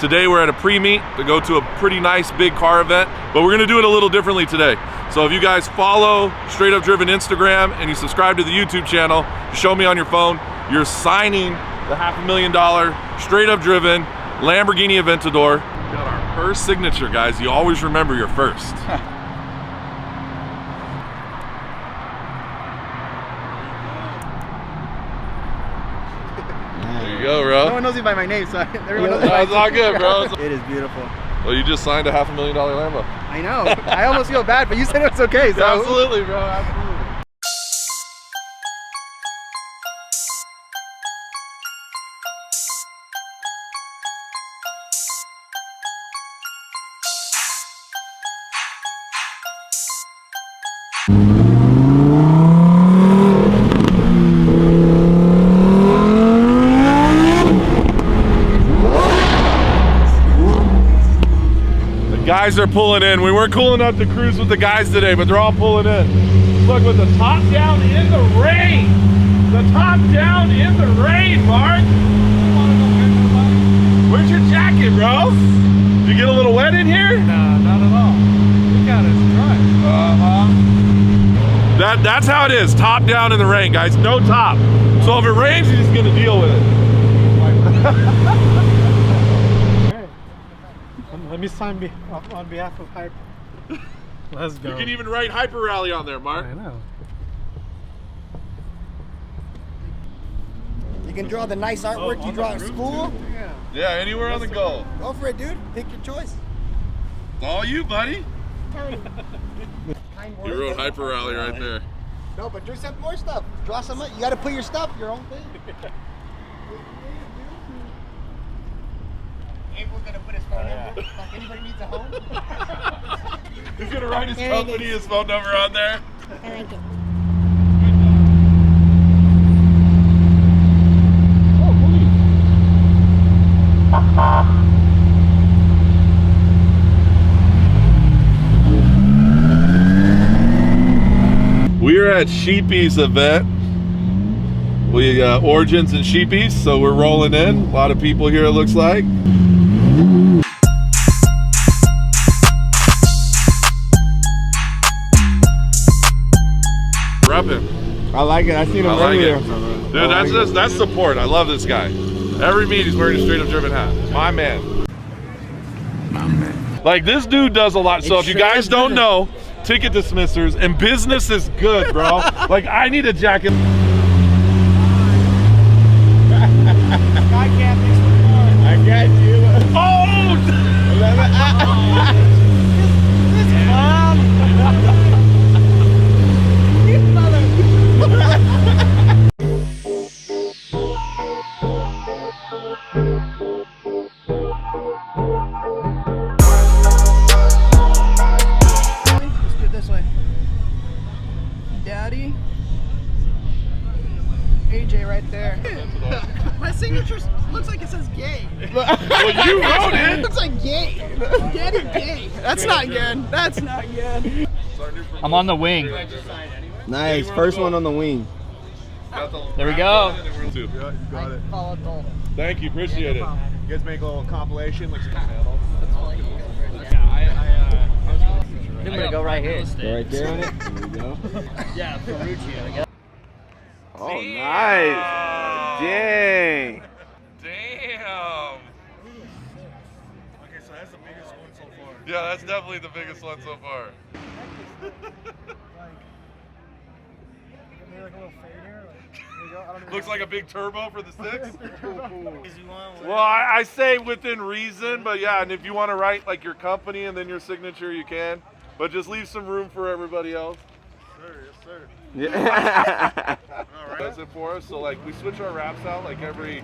Today we're at a pre-meet to go to a pretty nice big car event, but we're gonna do it a little differently today. So if you guys follow Straight Up Driven Instagram and you subscribe to the YouTube channel, show me on your phone, you're signing the $500,000 Straight Up Driven Lamborghini Aventador. Got our first signature, guys. You always remember your first. There you go, bro. No one knows me by my name, so everyone knows me by it's all good, bro. It is beautiful. Well, you just signed a $500,000 Lambo. I know. I almost feel bad, but you said it was okay, so. Absolutely, bro. Absolutely. Guys are pulling in. We weren't cool enough to cruise with the guys today, but they're all pulling in. Look, with the top down in the rain. The top down in the rain, Mark. Where's your jacket, bro? Did you get a little wet in here? No, not at all. Look at it, it's dry. That's how it is. Top down in the rain, guys. No top. So if it rains, you're just gonna deal with it. Let me sign on behalf of Hyper. Let's go. You can even write Hyper Rally on there, Mark. I know. You can draw the nice artwork you draw at school. Yeah, anywhere on the go. Go for it, dude. Pick your choice. It's all you, buddy. You wrote Hyper Rally right there. No, but do some more stuff. Draw some. You got to put your stuff, your own thing. We're gonna put his phone number. Like anybody needs a home. He's gonna write his company, his phone number on there. I like it. We're at Sheepy's event. We Origins and Sheepy's, so we're rolling in. A lot of people here, it looks like. Repping. I like it. I seen him earlier. Dude, that's support. I love this guy. Every meet he's wearing a Straight Up Driven hat. My man. My man. Like, this dude does a lot. So if you guys don't know, ticket dismissers and business is good, bro. Like, I need a jacket. I got you. Oh! This clown. You mother. Let's do it this way. Daddy. AJ right there. My signature looks like it says gay. Well, you wrote it. It looks like gay. Daddy gay. That's not good. That's not good. I'm on the wing. Nice. First one on the wing. There we go. Got it. Thank you, appreciate it. You guys make a little compilation. Looks I'm gonna go right here. Go right there on it. There we go. Yeah, Ferruccio, I guess. Oh, nice. Dang. Damn. Okay, so that's the biggest one so far. Yeah, that's definitely the biggest one so far. Looks like a big turbo for the six. Well, I say within reason, but yeah, and if you want to write like your company and then your signature, you can. But just leave some room for everybody else. Sir, yes, sir. Yeah. All right. That's it for us. So like we switch our wraps out like every